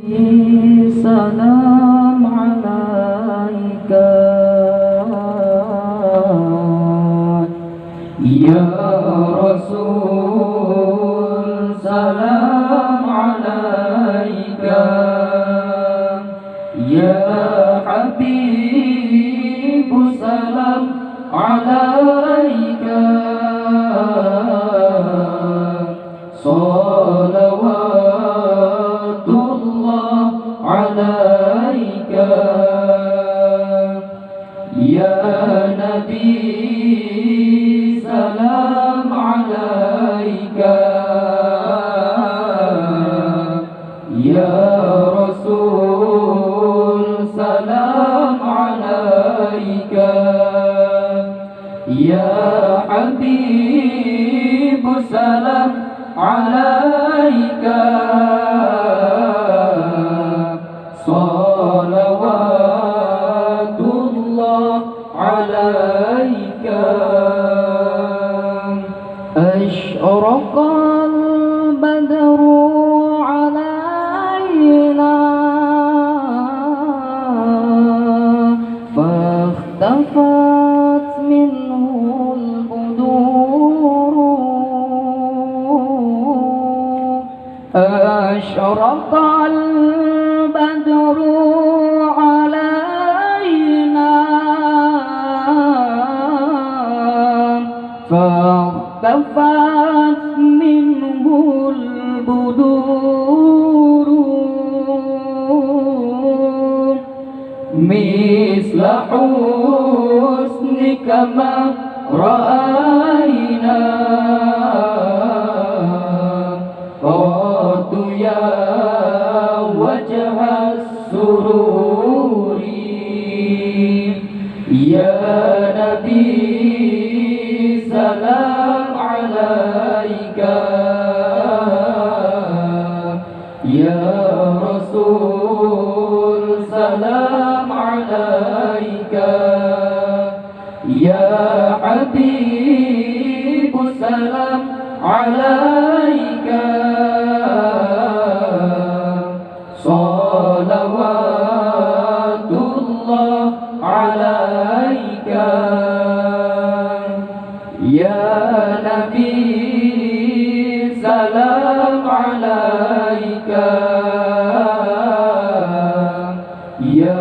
Salam alaika ya Rasul, salam alaika ya Habib, salam alaika salawatullah alaika ya Nabi, salam alaika ya Rasul, salam alaika ya Habib, salam alaika salawatullah alaika. Asyraqal badru alaina fakhtafat minhul buduru. Asyraqal badru alaina fakhtafat minhul buduru misla husnika ma ra'ayna qadu ya wajha sururi ya Nabi, salam alaika ya Rasul, salam alaika ya Habib, salam alaika salawatullah alaika ya Nabi, salam alaika ya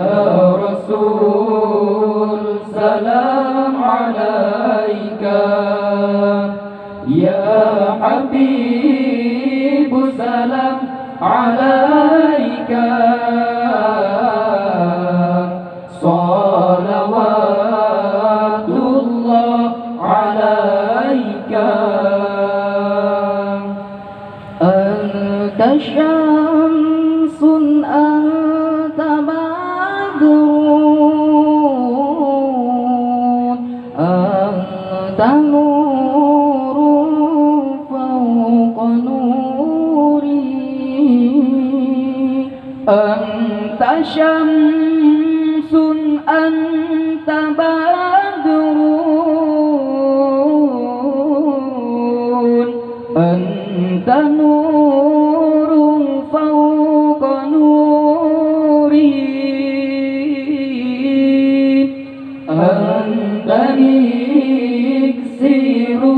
Rasul, salam alaika ya Habib, salam alaika salawatullah alaika. Anta syamsun anta badrun anta nurun fawqa nuri anta syamsun anta badrun anta nurun fawqa nuri anta iksiru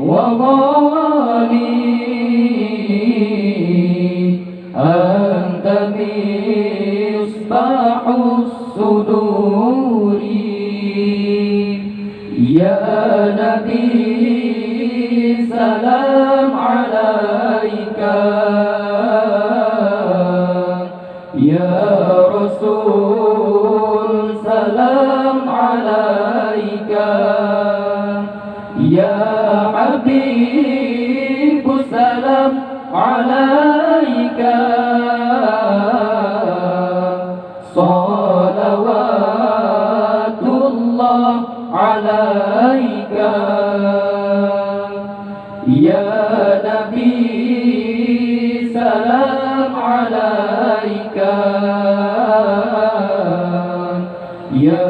wa ghali anta misbahus suduri ya Nabi, salam alaika ya Rasul, salam alaika ya Habib, salam alaika salawatullah alaika ya Nabi, salam alaika ya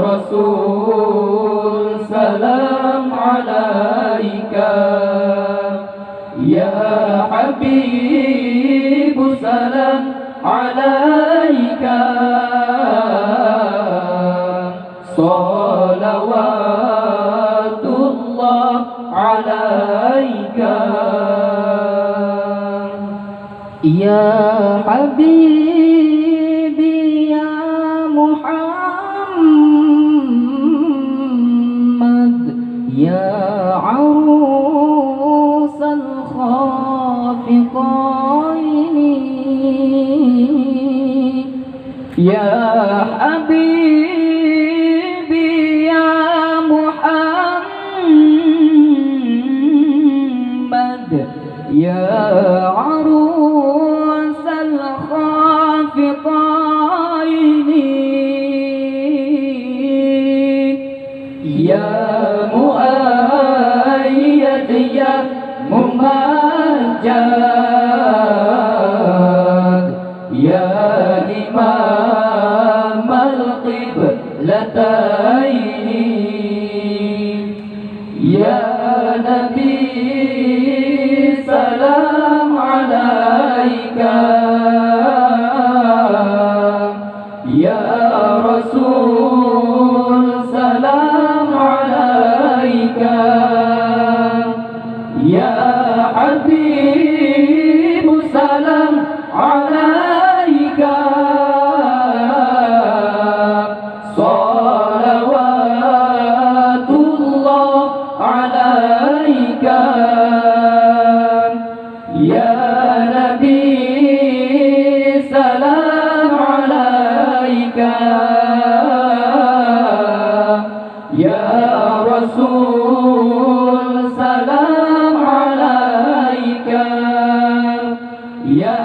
Rasul, salam alaika ya Habib, salam عليك صلوات الله عليك يا حبيبي يا محمد يا عروس الخافقين يا حبيبي يا محمد يا عروس الخافقين يا مؤيد يا ممجد يا إمام القبلتين يا نبي سلام عليك يا رسول سلام عليك يا حبيب سلام عليك صلوات الله عليك يا نبي سلام عليك يا رسول سلام عليك يا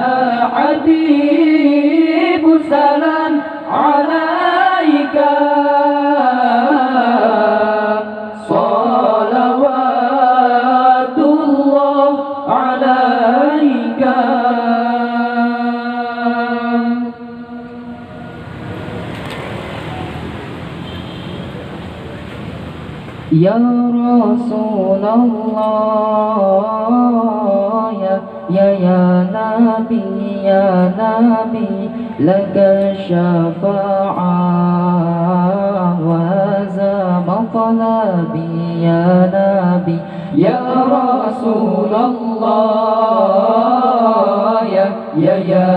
حبيب سلام عليك صلوات الله عليك يا رسول الله يا نبي لك الشفاعة وهذا مطلبي يا نبي يا رسول الله يا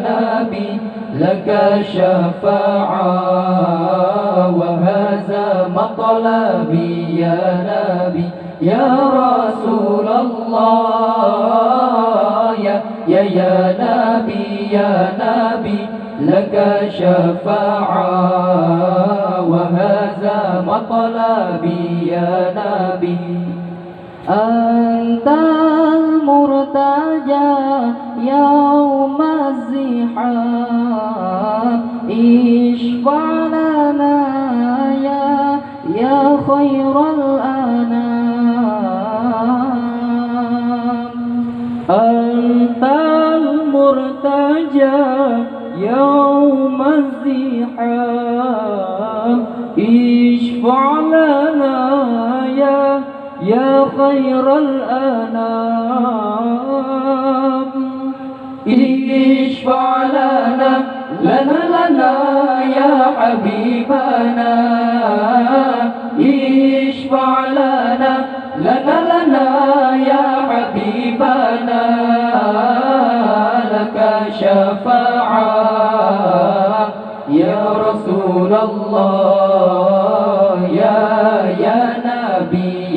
نبي لك شفاعة وهذا مطلبي يا نبي يا رسول الله يا نبي لك شفاعة وهذا مطلبي يا نبي أنت المرتجى يوم الزحام اشفع لنا يا خير الأنام أنت المرتجى يوم الزحام اشفع لنا يا خير الأنام اشفع لنا يا حبيبنا اشفع لنا يا حبيبنا لك شفاعة يا رسول الله يا نبي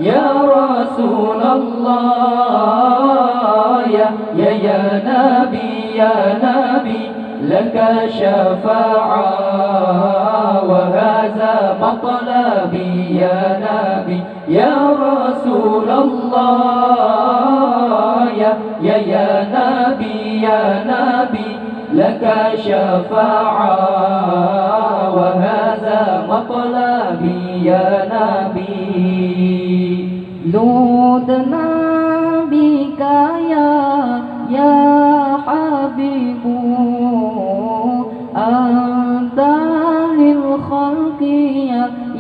يا رسول الله يا نبي لك شفاعة وهذا مطلبي يا نبي يا رسول الله يا نبي لك شفاعة وهذا مطلبي يا نبي لودنا بك يا حبيب أنت للخلق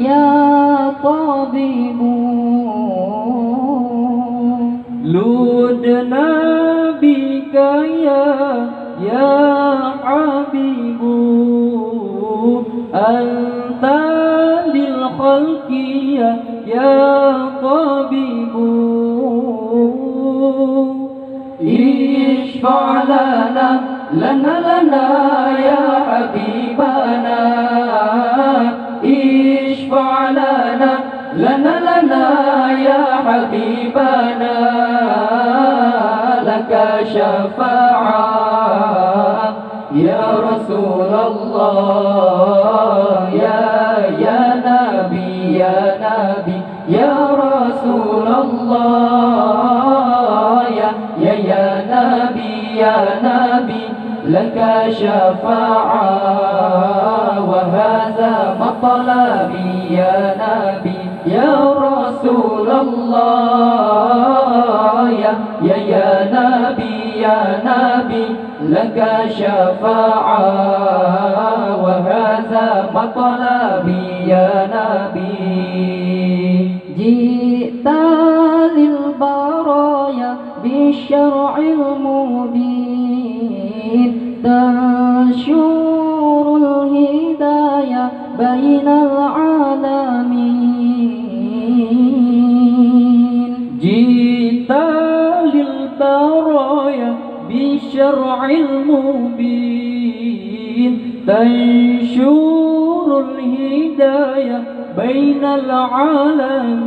يا طبيب لودنا بك يا حبيب أنت للخلق يا طبيب اشفع لنا يا حبيبنا اشفع لنا يا حبيبنا لك شفاعة يا رسول الله يا نبي يا رسول الله يا نبي لك شفاعة وهذا مطلبي يا نبي يا رسول الله يا نبي لك شفاعة وهذا مطلبي يا نبي جئت للبرايا بالشرع المبين تنشر الهداية بين العالمين جئت للبرايا بالشرع المبين تنشر الهداية بين العالمين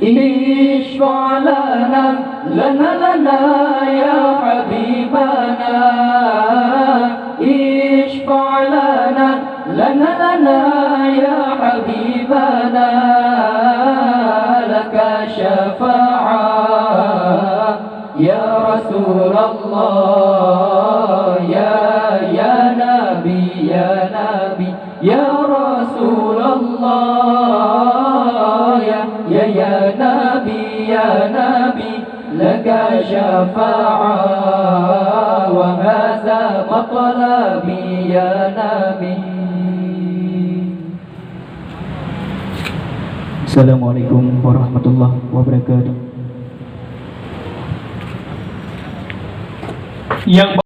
اشفع لنا يا حبيبنا اشفع لنا يا حبيبنا لك شفاعة يا رسول الله يا نبي يا رسول الله يا نبي لك شفاعة وهذا مطلبي يا نبي. Assalamualaikum warahmatullahi wabarakatuh. Yang